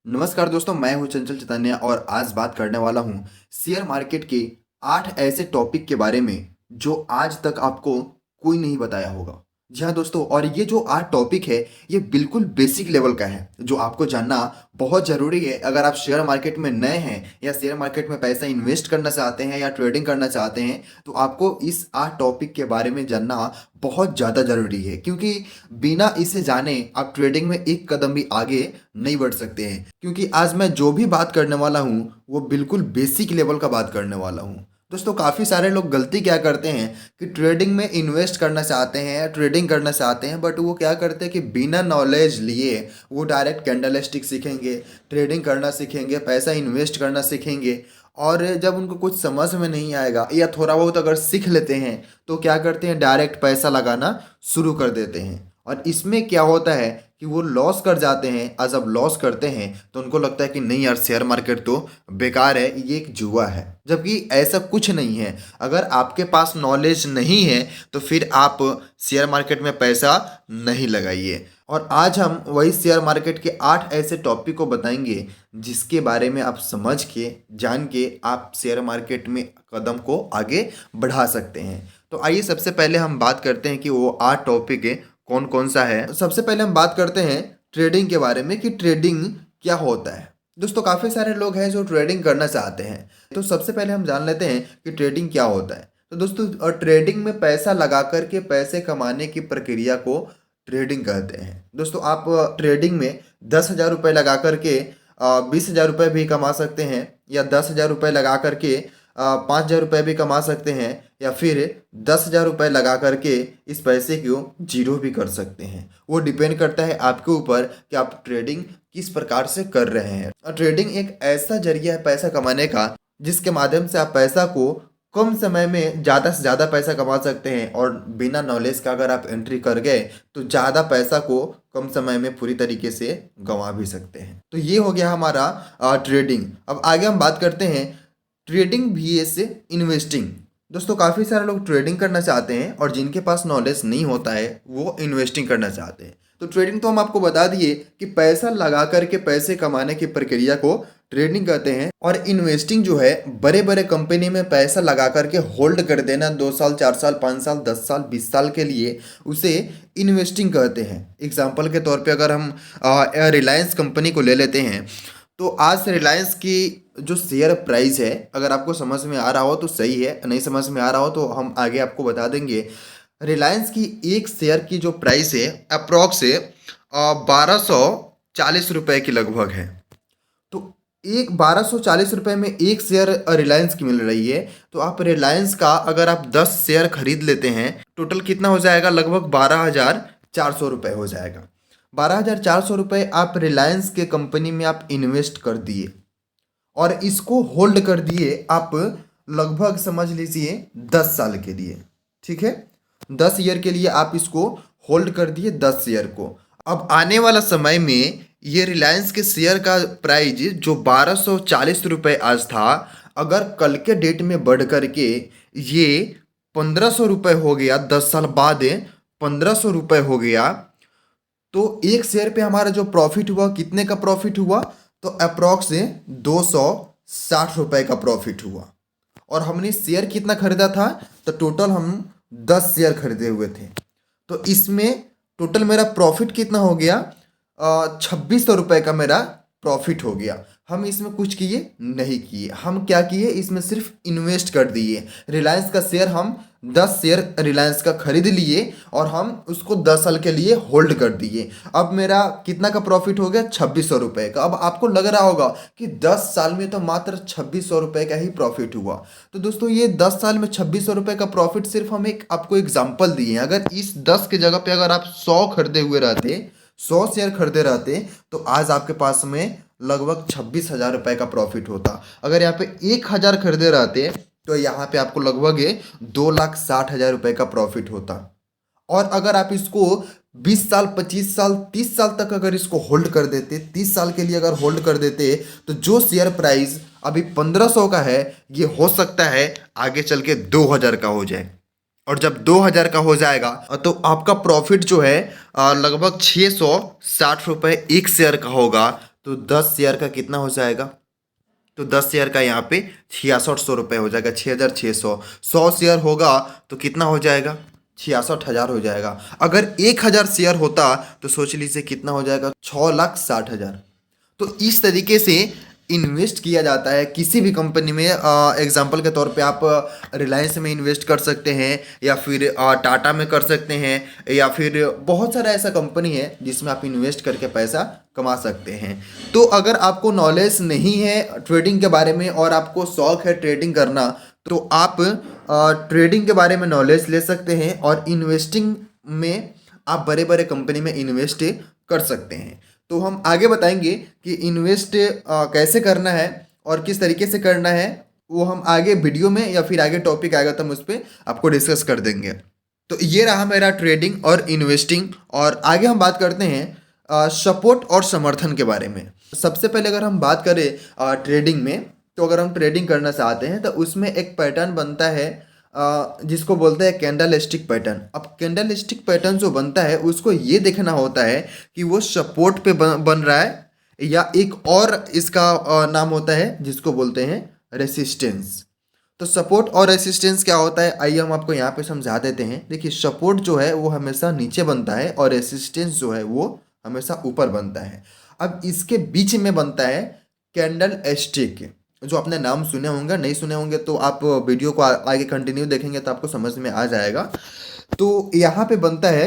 नमस्कार दोस्तों, मैं हूं चंचल चैतन्य और आज बात करने वाला हूं शेयर मार्केट के 8 ऐसे टॉपिक के बारे में जो आज तक आपको कोई नहीं बताया होगा। जी हाँ दोस्तों, और ये जो 8 टॉपिक है ये बिल्कुल बेसिक लेवल का है जो आपको जानना बहुत ज़रूरी है। अगर आप शेयर मार्केट में नए हैं या शेयर मार्केट में पैसा इन्वेस्ट करना चाहते हैं या ट्रेडिंग करना चाहते हैं तो आपको इस 8 टॉपिक के बारे में जानना बहुत ज़्यादा ज़रूरी है, क्योंकि बिना इसे जाने आप ट्रेडिंग में एक कदम भी आगे नहीं बढ़ सकते हैं। क्योंकि आज मैं जो भी बात करने वाला हूँ वो बिल्कुल बेसिक लेवल का बात करने वाला हूँ। दोस्तों, काफ़ी सारे लोग गलती क्या करते हैं कि ट्रेडिंग में इन्वेस्ट करना चाहते हैं, ट्रेडिंग करना चाहते हैं, बट वो क्या करते हैं कि बिना नॉलेज लिए वो डायरेक्ट कैंडल स्टिक सीखेंगे, ट्रेडिंग करना सीखेंगे, पैसा इन्वेस्ट करना सीखेंगे। और जब उनको कुछ समझ में नहीं आएगा या थोड़ा बहुत अगर सीख लेते हैं तो क्या करते हैं, डायरेक्ट पैसा लगाना शुरू कर देते हैं। और इसमें क्या होता है कि वो लॉस कर जाते हैं। और जब लॉस करते हैं तो उनको लगता है कि नहीं यार, शेयर मार्केट तो बेकार है, ये एक जुआ है। जबकि ऐसा कुछ नहीं है। अगर आपके पास नॉलेज नहीं है तो फिर आप शेयर मार्केट में पैसा नहीं लगाइए। और आज हम वही शेयर मार्केट के 8 ऐसे टॉपिक को बताएंगे जिसके बारे में आप समझ के, जान के आप शेयर मार्केट में कदम को आगे बढ़ा सकते हैं। तो आइए सबसे पहले हम बात करते हैं कि वो 8 टॉपिक है कौन कौन सा है। सबसे पहले हम बात करते हैं ट्रेडिंग के बारे में कि ट्रेडिंग क्या होता है। दोस्तों, काफ़ी सारे लोग हैं जो ट्रेडिंग करना चाहते हैं, तो सबसे पहले हम जान लेते हैं कि ट्रेडिंग क्या होता है। तो दोस्तों, ट्रेडिंग में पैसा लगा करके पैसे कमाने की प्रक्रिया को ट्रेडिंग कहते हैं। दोस्तों, आप ट्रेडिंग में 10,000 रुपये लगा करके 20,000 रुपये भी कमा सकते हैं, या 10,000 रुपये लगा करके 5,000 रुपये भी कमा सकते हैं, या फिर 10,000 रुपये लगा करके इस पैसे को जीरो भी कर सकते हैं। वो डिपेंड करता है आपके ऊपर कि आप ट्रेडिंग किस प्रकार से कर रहे हैं। और ट्रेडिंग एक ऐसा जरिया है पैसा कमाने का जिसके माध्यम से आप पैसा को कम समय में ज़्यादा से ज़्यादा पैसा कमा सकते हैं। और बिना नॉलेज का अगर आप एंट्री कर गए तो ज़्यादा पैसा को कम समय में पूरी तरीके से गंवा भी सकते हैं। तो ये हो गया हमारा ट्रेडिंग। अब आगे हम बात करते हैं ट्रेडिंग vs इन्वेस्टिंग। दोस्तों, काफ़ी सारे लोग ट्रेडिंग करना चाहते हैं और जिनके पास नॉलेज नहीं होता है वो इन्वेस्टिंग करना चाहते हैं। तो ट्रेडिंग तो हम आपको बता दिए कि पैसा लगा करके पैसे कमाने की प्रक्रिया को ट्रेडिंग कहते हैं। और इन्वेस्टिंग जो है बड़े बड़े कंपनी में पैसा लगा करके होल्ड कर देना 2 साल, 4 साल, 5 साल, 10 साल, 20 साल के लिए, उसे इन्वेस्टिंग कहते हैं। एग्जाम्पल के तौर पे अगर हम रिलायंस कंपनी को ले लेते हैं तो आज रिलायंस की जो शेयर प्राइस है, अगर आपको समझ में आ रहा हो तो सही है, नहीं समझ में आ रहा हो तो हम आगे आपको बता देंगे। रिलायंस की एक शेयर की जो प्राइस है अप्रॉक्स 1240 रुपये की लगभग है। तो एक 1240 रुपये में एक शेयर रिलायंस की मिल रही है। तो आप रिलायंस का अगर आप 10 शेयर खरीद लेते हैं, टोटल कितना हो जाएगा, लगभग 12,400 रुपये हो जाएगा। 12,400 रुपये आप रिलायंस के कंपनी में आप इन्वेस्ट कर दिए और इसको होल्ड कर दिए आप लगभग समझ लीजिए 10 साल के लिए। ठीक है, 10 ईयर के लिए आप इसको होल्ड कर दिए, 10 शेयर को। अब आने वाला समय में ये रिलायंस के शेयर का प्राइस जो 1240 रुपये आज था, अगर कल के डेट में बढ़ करके ये 1,500 रुपये हो गया, 10 साल बाद 1,500 रुपये हो गया, तो एक शेयर पे हमारा जो प्रॉफिट हुआ, कितने का प्रॉफिट हुआ, तो अप्रॉक्स 260 रुपये का प्रॉफिट हुआ। और हमने शेयर कितना खरीदा था, तो टोटल हम 10 शेयर खरीदे हुए थे। तो इसमें टोटल मेरा प्रॉफिट कितना हो गया, 2,600 रुपये का मेरा प्रॉफिट हो गया। हम इसमें कुछ किए नहीं किए, हम क्या किए, इसमें सिर्फ इन्वेस्ट कर दिए। रिलायंस का शेयर हम 10 शेयर रिलायंस का खरीद लिए और हम उसको 10 साल के लिए होल्ड कर दिए। अब मेरा कितना का प्रॉफिट हो गया, 2,600 रुपये का। अब आपको लग रहा होगा कि 10 साल में तो मात्र 2,600 रुपये का ही प्रॉफिट हुआ। तो दोस्तों, ये 10 साल में 2,600 रुपये का प्रॉफिट सिर्फ हम एक आपको एग्जाम्पल दिए हैं। अगर इस 10 के जगह पे अगर आप 100 खरीदे हुए रहते, 100 शेयर खरीदे रहते, तो आज आपके पास में लगभग 26,000 रुपये का प्रॉफिट होता। अगर यहाँ पे 1,000 खरीदे रहते तो यहाँ पे आपको लगभग 2,60,000 रुपये का प्रॉफिट होता। और अगर आप इसको 20 साल, 25 साल, 30 साल तक अगर इसको होल्ड कर देते, 30 साल के लिए अगर होल्ड कर देते, तो जो शेयर प्राइस अभी 1,500 का है, ये हो सकता है आगे चल के 2,000 का हो जाए। और जब 2,000 का हो जाएगा तो आपका प्रॉफिट जो है लगभग 660 रुपये एक शेयर का होगा। तो 10 शेयर का कितना हो जाएगा? तो 10 शेयर का यहाँ पे 6600 रुपये हो जाएगा, 6600। 100 शेयर होगा तो कितना हो जाएगा? 66,000 हो जाएगा। अगर 1000 शेयर होता तो सोच लीजिए कितना हो जाएगा? 6,60,000। तो इस तरीके से इन्वेस्ट किया जाता है किसी भी कंपनी में। एग्जांपल के तौर पे आप रिलायंस में इन्वेस्ट कर सकते हैं, या फिर टाटा में कर सकते हैं, या फिर बहुत सारा ऐसा कंपनी है जिसमें आप इन्वेस्ट करके पैसा कमा सकते हैं। तो अगर आपको नॉलेज नहीं है ट्रेडिंग के बारे में और आपको शौक है ट्रेडिंग करना, तो आप ट्रेडिंग के बारे में नॉलेज ले सकते हैं और इन्वेस्टिंग में आप बड़े बड़े कंपनी में इन्वेस्ट कर सकते हैं। तो हम आगे बताएंगे कि इन्वेस्ट कैसे करना है और किस तरीके से करना है, वो हम आगे वीडियो में या फिर आगे टॉपिक आएगा तो हम उस पर आपको डिस्कस कर देंगे। तो ये रहा मेरा ट्रेडिंग और इन्वेस्टिंग। और आगे हम बात करते हैं सपोर्ट और समर्थन के बारे में। सबसे पहले अगर हम बात करें ट्रेडिंग में, तो अगर हम ट्रेडिंग करना चाहते हैं तो उसमें एक पैटर्न बनता है जिसको बोलते हैं कैंडल स्टिक पैटर्न। अब कैंडल स्टिक पैटर्न जो बनता है उसको ये देखना होता है कि वो सपोर्ट पे बन रहा है, या एक और इसका नाम होता है जिसको बोलते हैं रेसिस्टेंस। तो सपोर्ट और रेसिस्टेंस क्या होता है, आइए हम आपको यहाँ पे समझा देते हैं। देखिए, सपोर्ट जो है वो हमेशा नीचे बनता है और रेसिस्टेंस जो है वो हमेशा ऊपर बनता है। अब इसके बीच में बनता है कैंडल स्टिक, जो आपने नाम सुने होंगे, नहीं सुने होंगे तो आप वीडियो को आगे कंटिन्यू देखेंगे तो आपको समझ में आ जाएगा। तो यहाँ पे बनता है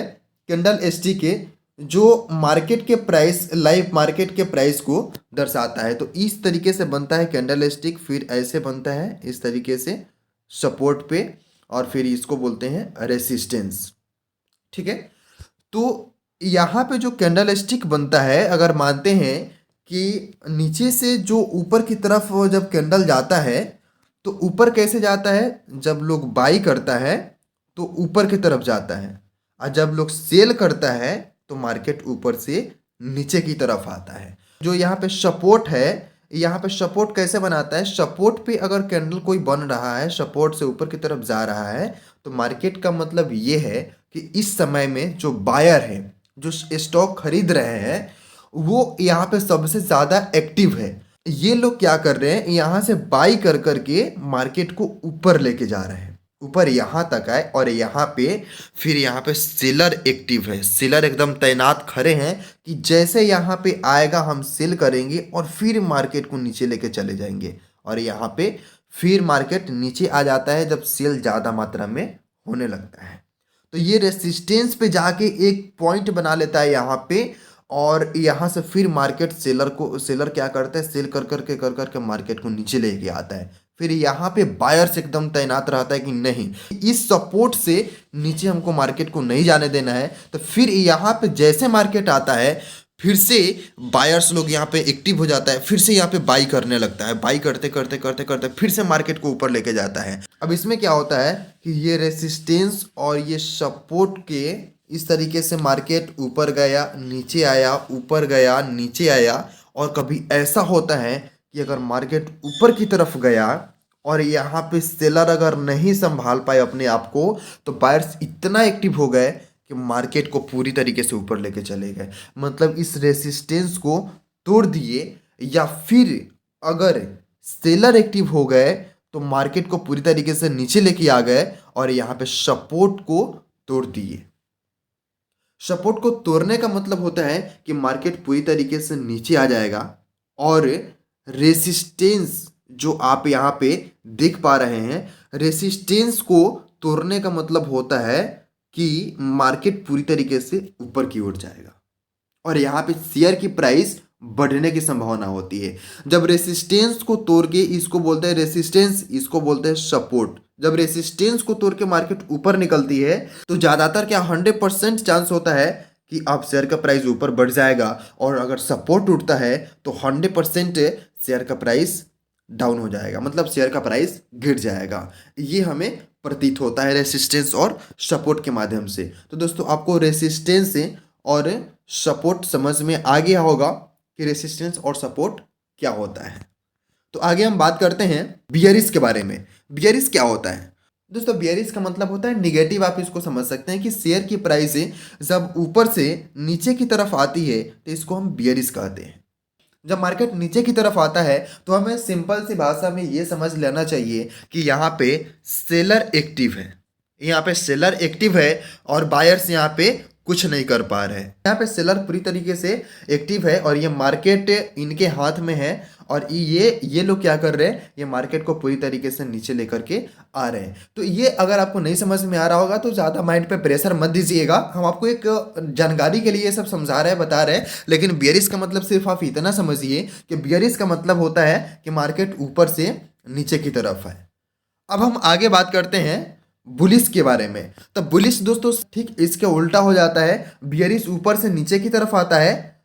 कैंडल स्टिक के, जो मार्केट के प्राइस, लाइव मार्केट के प्राइस को दर्शाता है। तो इस तरीके से बनता है कैंडल स्टिक, फिर ऐसे बनता है इस तरीके से सपोर्ट पे, और फिर इसको बोलते हैं रेसिस्टेंस। ठीक है, तो यहाँ पे जो कैंडल स्टिक बनता है, अगर मानते हैं कि नीचे से जो ऊपर की तरफ जब कैंडल जाता है तो ऊपर कैसे जाता है, जब लोग बाई करता है तो ऊपर की तरफ जाता है, और जब लोग सेल करता है तो मार्केट ऊपर से नीचे की तरफ आता है। जो यहाँ पे सपोर्ट है, यहाँ पे सपोर्ट कैसे बनाता है, सपोर्ट पे अगर कैंडल कोई बन रहा है, सपोर्ट से ऊपर की तरफ जा रहा है, तो मार्केट का मतलब ये है कि इस समय में जो बायर है, जो स्टॉक खरीद रहे हैं, वो यहाँ पे सबसे ज़्यादा एक्टिव है। ये लोग क्या कर रहे हैं, यहाँ से बाई कर करके मार्केट को ऊपर लेके जा रहे हैं, ऊपर यहाँ तक आए, और यहाँ पे फिर यहाँ पे सेलर एक्टिव है, सेलर एकदम तैनात खड़े हैं कि जैसे यहाँ पे आएगा हम सेल करेंगे और फिर मार्केट को नीचे लेके चले जाएंगे। और यहाँ पे फिर मार्केट नीचे आ जाता है जब सेल ज़्यादा मात्रा में होने लगता है। तो ये रेसिस्टेंस पे जाके एक पॉइंट बना लेता है यहाँ पे, और यहाँ से फिर मार्केट सेलर क्या करता है, सेल कर करके मार्केट को नीचे लेके आता है। फिर यहाँ पे बायर्स एकदम तैनात रहता है कि नहीं, इस सपोर्ट से नीचे हमको मार्केट को नहीं जाने देना है। तो फिर यहाँ पे जैसे मार्केट आता है, फिर से बायर्स लोग यहाँ पे एक्टिव हो जाता है, फिर से यहाँ पे बाई करने लगता है, बाई करते करते करते करते फिर से मार्केट को ऊपर लेके जाता है। अब इसमें क्या होता है कि ये रेसिस्टेंस और ये सपोर्ट के इस तरीके से मार्केट ऊपर गया, नीचे आया, ऊपर गया, नीचे आया। और कभी ऐसा होता है कि अगर मार्केट ऊपर की तरफ गया और यहाँ पे सेलर अगर नहीं संभाल पाए अपने आप को, तो बायर्स इतना एक्टिव हो गए कि मार्केट को पूरी तरीके से ऊपर लेके चले गए, मतलब इस रेसिस्टेंस को तोड़ दिए। या फिर अगर सेलर एक्टिव हो गए तो मार्केट को पूरी तरीके से नीचे लेके आ गए और यहाँ पे सपोर्ट को तोड़ दिए। सपोर्ट को तोड़ने का मतलब होता है कि मार्केट पूरी तरीके से नीचे आ जाएगा, और रेसिस्टेंस जो आप यहाँ पे देख पा रहे हैं, रेसिस्टेंस को तोड़ने का मतलब होता है कि मार्केट पूरी तरीके से ऊपर की ओर जाएगा और यहाँ पे शेयर की प्राइस बढ़ने की संभावना होती है। जब रेसिस्टेंस को तोड़ के, इसको बोलते हैं रेसिस्टेंस, इसको बोलते हैं सपोर्ट। जब रेसिस्टेंस को तोड़ के मार्केट ऊपर निकलती है तो ज़्यादातर क्या 100% चांस होता है कि आप शेयर का प्राइस ऊपर बढ़ जाएगा, और अगर सपोर्ट टूटता है तो 100% शेयर का प्राइस डाउन हो जाएगा, मतलब शेयर का प्राइस गिर जाएगा। ये हमें प्रतीत होता है रेसिस्टेंस और सपोर्ट के माध्यम से। तो दोस्तों, आपको रेसिस्टेंस और सपोर्ट समझ में आ गया होगा कि रेसिस्टेंस और सपोर्ट क्या होता है। तो आगे हम बात करते हैं बियरिश के बारे में। बियरिश क्या होता है दोस्तों? बियरिश का मतलब होता है निगेटिव। आप इसको समझ सकते हैं कि शेयर की प्राइस जब ऊपर से नीचे की तरफ आती है तो इसको हम बियरिश कहते हैं। जब मार्केट नीचे की तरफ आता है तो हमें सिंपल सी भाषा में ये समझ लेना चाहिए कि यहाँ पे सेलर एक्टिव है, यहाँ पे सेलर एक्टिव है और बायर्स यहाँ पे कुछ नहीं कर पा रहे हैं। यहाँ पे सेलर पूरी तरीके से एक्टिव है और ये मार्केट इनके हाथ में है और ये लोग क्या कर रहे हैं, ये मार्केट को पूरी तरीके से नीचे लेकर के आ रहे हैं। तो ये अगर आपको नहीं समझ में आ रहा होगा तो ज़्यादा माइंड पे प्रेशर मत दीजिएगा, हम आपको एक जानकारी के लिए ये सब समझा रहे हैं, बता रहे हैं। लेकिन बियरिश का मतलब सिर्फ आप इतना समझिए कि बियरिश का मतलब होता है कि मार्केट ऊपर से नीचे की तरफ है। अब हम आगे बात करते हैं बुलिश के बारे में। तो बुलिश दोस्तों ठीक इसके उल्टा हो जाता है, बियरिश ऊपर से नीचे की तरफ आता है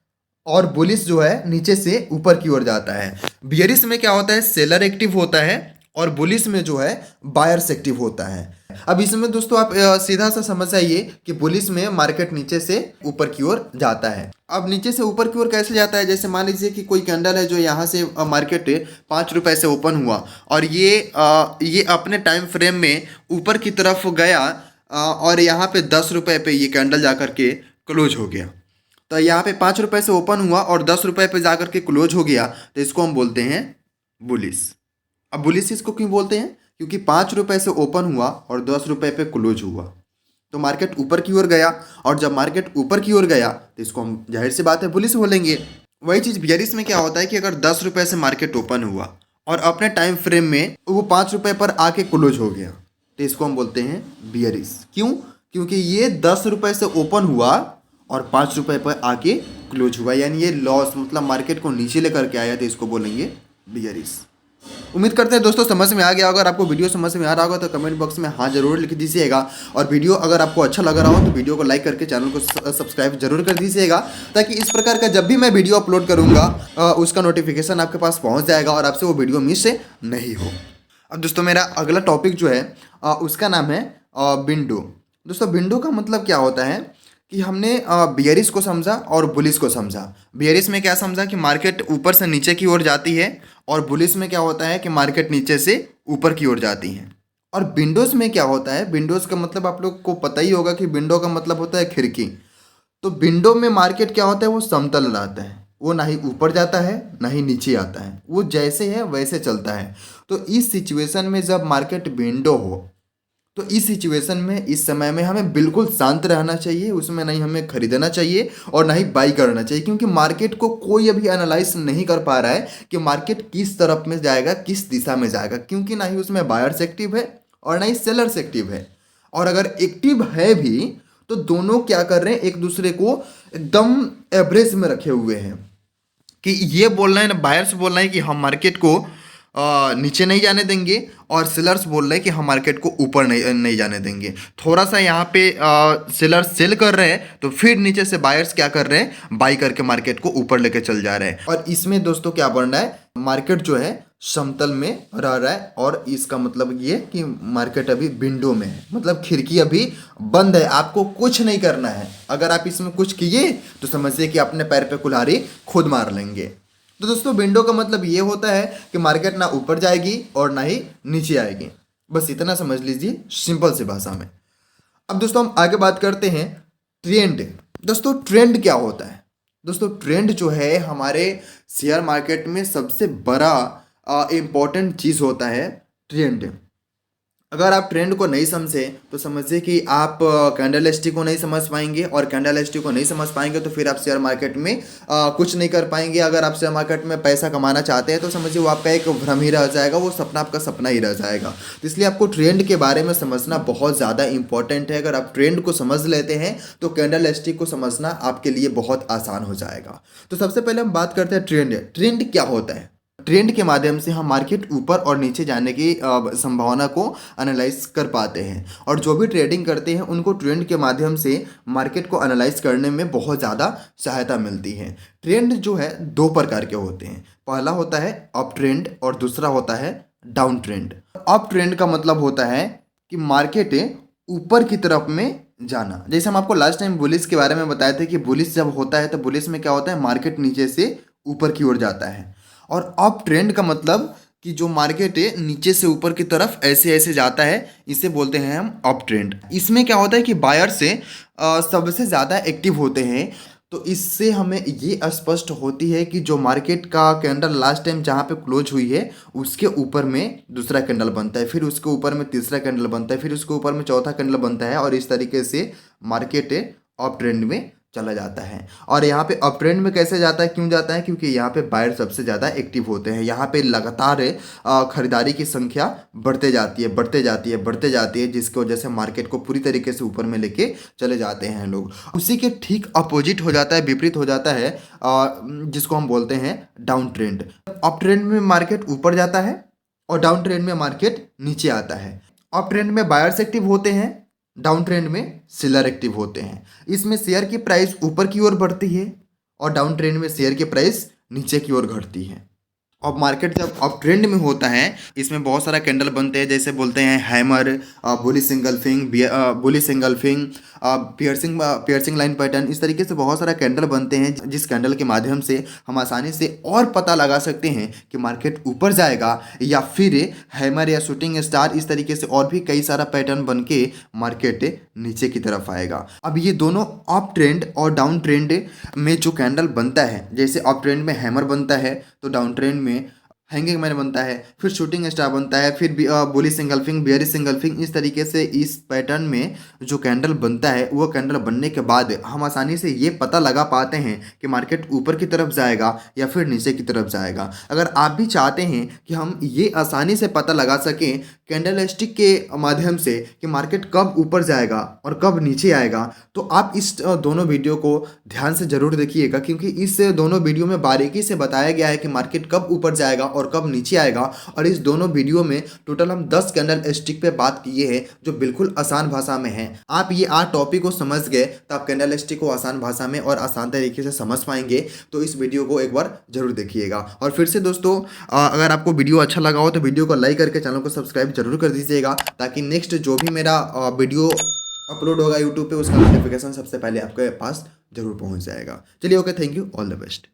और बुलिश जो है नीचे से ऊपर की ओर जाता है। बियरिश में क्या होता है, सेलर एक्टिव होता है और बुलिश में जो है बायर्स एक्टिव होता है। अब इसमें दोस्तों आप सीधा सा समझ आइए कि बुलिश में मार्केट नीचे से ऊपर की ओर जाता है। अब नीचे से ऊपर की ओर कैसे जाता है, जैसे मान लीजिए कि कोई कैंडल है जो यहाँ से मार्केट 5 रुपए से ओपन हुआ और ये अपने टाइम फ्रेम में ऊपर की तरफ गया और यहाँ पे 10 रुपए पे ये कैंडल जा कर के क्लोज हो गया। तो यहाँ पे 5 रुपए से ओपन हुआ और 10 रुपए पे जा कर के क्लोज हो गया, तो इसको हम बोलते हैं बुलिश। अब बुलिश इसको क्यों बोलते हैं, क्योंकि 5 रुपए से ओपन हुआ और 10 रुपए पे क्लोज हुआ, तो मार्केट ऊपर की ओर गया और जब मार्केट ऊपर की ओर गया तो इसको हम जाहिर सी बात है बुलिश बोलेंगे। वही चीज़ बियरिश में क्या होता है कि अगर 10 रुपए से मार्केट ओपन हुआ और अपने टाइम फ्रेम में वो 5 रुपए पर आके क्लोज हो गया, तो इसको हम बोलते हैं बियरिश। क्यों, क्योंकि ये 10 रुपए से ओपन हुआ और 5 रुपए पर आके क्लोज हुआ, यानी ये लॉस मतलब मार्केट को नीचे लेकर के आया, तो इसको बोलेंगे बियरिश। उम्मीद करते हैं दोस्तों समझ में आ गया। अगर आपको वीडियो समझ में आ रहा होगा तो कमेंट बॉक्स में हाँ जरूर लिख दीजिएगा और वीडियो अगर आपको अच्छा लग रहा हो तो वीडियो को लाइक करके चैनल को सब्सक्राइब जरूर कर दीजिएगा, ताकि इस प्रकार का जब भी मैं वीडियो अपलोड करूँगा उसका नोटिफिकेशन आपके पास पहुँच जाएगा और आपसे वो वीडियो मिस नहीं हो। अब दोस्तों मेरा अगला टॉपिक जो है उसका नाम है विंडो। दोस्तों विंडो का मतलब क्या होता है कि हमने बियरिश को समझा और बुलिश को समझा। बियरिश में क्या समझा कि मार्केट ऊपर से नीचे की ओर जाती है और बुलिश में क्या होता है कि मार्केट नीचे से ऊपर की ओर जाती है। और विंडोज़ में क्या होता है, विंडोज़ का मतलब आप लोग को पता ही होगा कि विंडो का मतलब होता है खिड़की। तो विंडो में मार्केट क्या होता है, वो समतल रहता है, वो ना ही ऊपर जाता है ना ही नीचे आता है, वो जैसे है वैसे चलता है। तो इस सिचुएशन में जब मार्केट विंडो हो तो इस सिचुएशन में इस समय में हमें बिल्कुल शांत रहना चाहिए, उसमें नहीं हमें खरीदना चाहिए और ना ही बाई करना चाहिए, क्योंकि मार्केट को कोई अभी एनालाइज नहीं कर पा रहा है कि मार्केट किस तरफ में जाएगा, किस दिशा में जाएगा, क्योंकि ना ही उसमें बायर्स एक्टिव है और ना ही सेलर्स एक्टिव है। और अगर एक्टिव है भी तो दोनों क्या कर रहे हैं, एक दूसरे को एकदम एवरेज में रखे हुए हैं कि ये बोल रहे हैं ना, बायर्स बोल रहे हैं कि हम मार्केट को नीचे नहीं जाने देंगे और सेलर्स बोल रहे हैं कि हम मार्केट को ऊपर नहीं जाने देंगे। थोड़ा सा यहाँ पे सेलर्स सेल कर रहे हैं तो फिर नीचे से बायर्स क्या कर रहे हैं, बाई करके मार्केट को ऊपर लेके चल जा रहे हैं। और इसमें दोस्तों क्या बन रहा है, मार्केट जो है समतल में रह रहा है और इसका मतलब ये कि मार्केट अभी विंडो में है, मतलब खिड़की अभी बंद है, आपको कुछ नहीं करना है। अगर आप इसमें कुछ किए तो समझिए कि अपने पैर पे कुल्हाड़ी खुद मार लेंगे। तो दोस्तों विंडो का मतलब ये होता है कि मार्केट ना ऊपर जाएगी और ना ही नीचे आएगी, बस इतना समझ लीजिए सिंपल सी भाषा में। अब दोस्तों हम आगे बात करते हैं ट्रेंड। दोस्तों ट्रेंड क्या होता है, दोस्तों ट्रेंड जो है हमारे शेयर मार्केट में सबसे बड़ा इम्पोर्टेंट चीज़ होता है ट्रेंड। अगर आप ट्रेंड को नहीं समझे तो समझिए कि आप कैंडल स्टिक को नहीं समझ पाएंगे और कैंडल स्टिक को नहीं समझ पाएंगे तो फिर आप शेयर मार्केट में कुछ नहीं कर पाएंगे। अगर आप शेयर मार्केट में पैसा कमाना चाहते हैं तो समझिए वो आपका एक भ्रम ही रह जाएगा, वो सपना आपका सपना ही रह जाएगा। तो इसलिए आपको ट्रेंड के बारे में समझना बहुत ज़्यादा इंपॉर्टेंट है। अगर आप ट्रेंड को समझ लेते हैं तो कैंडल स्टिक को समझना आपके लिए बहुत आसान हो जाएगा। तो सबसे पहले हम बात करते हैं ट्रेंड। ट्रेंड क्या होता है, ट्रेंड के माध्यम से हम मार्केट ऊपर और नीचे जाने की संभावना को एनालाइज कर पाते हैं और जो भी ट्रेडिंग करते हैं उनको ट्रेंड के माध्यम से मार्केट को एनालाइज करने में बहुत ज़्यादा सहायता मिलती है। ट्रेंड जो है दो प्रकार के होते हैं, पहला होता है अप ट्रेंड और दूसरा होता है डाउन ट्रेंड। अप ट्रेंड का मतलब होता है कि मार्केट ऊपर की तरफ में जाना। जैसे हम आपको लास्ट टाइम बुलिश के बारे में बताए थे कि बुलिश जब होता है तो बुलिश में क्या होता है, मार्केट नीचे से ऊपर की ओर जाता है। और अप ट्रेंड का मतलब कि जो मार्केट है नीचे से ऊपर की तरफ ऐसे ऐसे जाता है, इसे बोलते हैं हम अप ट्रेंड। इसमें क्या होता है कि बायर से सबसे ज़्यादा एक्टिव होते हैं तो इससे हमें ये स्पष्ट होती है कि जो मार्केट का कैंडल लास्ट टाइम जहाँ पे क्लोज हुई है उसके ऊपर में दूसरा कैंडल बनता है, फिर उसके ऊपर में तीसरा कैंडल बनता है, फिर उसके ऊपर में चौथा कैंडल बनता है, और इस तरीके से मार्केट अप ट्रेंड में चला जाता है। और यहाँ पे अप ट्रेंड में कैसे जाता है, क्यों जाता है? क्योंकि यहाँ पे बायर सबसे ज़्यादा एक्टिव होते हैं। यहाँ पे लगातार खरीदारी की संख्या बढ़ते जाती है, बढ़ते जाती है, बढ़ते जाती है, जिसकी वजह से मार्केट को पूरी तरीके से ऊपर में लेके चले जाते हैं लोग। उसी के ठीक अपोजिट हो जाता है, विपरीत हो जाता है, जिसको हम बोलते हैं डाउन ट्रेंड। अप ट्रेंड में मार्केट ऊपर जाता है और डाउन ट्रेंड में मार्केट नीचे आता है। अप ट्रेंड में बायर्स एक्टिव होते हैं, डाउन ट्रेंड में सेलर एक्टिव होते हैं। इसमें शेयर की प्राइस ऊपर की ओर बढ़ती है और डाउन ट्रेंड में शेयर की प्राइस नीचे की ओर घटती है। अब मार्केट जब अप ट्रेंड में होता है, इसमें बहुत सारा कैंडल बनते हैं, जैसे बोलते हैं हैमर, बुली सिंगल फिंग, पियर्सिंग लाइन पैटर्न। इस तरीके से बहुत सारा कैंडल बनते हैं, जिस कैंडल के माध्यम से हम आसानी से और पता लगा सकते हैं कि मार्केट ऊपर जाएगा या फिर हैमर या शूटिंग स्टार, इस तरीके से और भी कई सारा पैटर्न बन के मार्केट नीचे की तरफ आएगा। अब ये दोनों अप ट्रेंड और डाउन ट्रेंड में जो कैंडल बनता है, जैसे अप ट्रेंड में हैमर बनता है तो डाउन ट्रेंड में हैंगिंग मैन बनता है, फिर शूटिंग स्टार बनता है, फिर बुली सिंगल फिंग, बियरिश सिंगल फिंग। इस तरीके से इस पैटर्न में जो कैंडल बनता है, वो कैंडल बनने के बाद हम आसानी से ये पता लगा पाते हैं कि मार्केट ऊपर की तरफ जाएगा या फिर नीचे की तरफ जाएगा। अगर आप भी चाहते हैं कि हम ये आसानी से पता लगा सकें कैंडल स्टिक के माध्यम से कि मार्केट कब ऊपर जाएगा और कब नीचे आएगा, तो आप इस दोनों वीडियो को ध्यान से ज़रूर देखिएगा, क्योंकि इस दोनों वीडियो में बारीकी से बताया गया है कि मार्केट कब ऊपर जाएगा और कब नीचे आएगा। और इस दोनों वीडियो में टोटल हम 10 कैंडल स्टिक पे बात किए हैं, जो बिल्कुल आसान भाषा में है। आप ये 8 टॉपिक को समझ गए तो आप कैंडल स्टिक को आसान भाषा में और आसान तरीके से समझ पाएंगे। तो इस वीडियो को एक बार जरूर देखिएगा। और फिर से दोस्तों, अगर आपको वीडियो अच्छा लगा हो तो वीडियो को लाइक करके चैनल को सब्सक्राइब जरूर कर दीजिएगा, ताकि नेक्स्ट जो भी मेरा वीडियो अपलोड होगा यूट्यूब पे, उसका नोटिफिकेशन सबसे पहले आपके पास जरूर पहुंच जाएगा। चलिए, okay, thank you, all the best.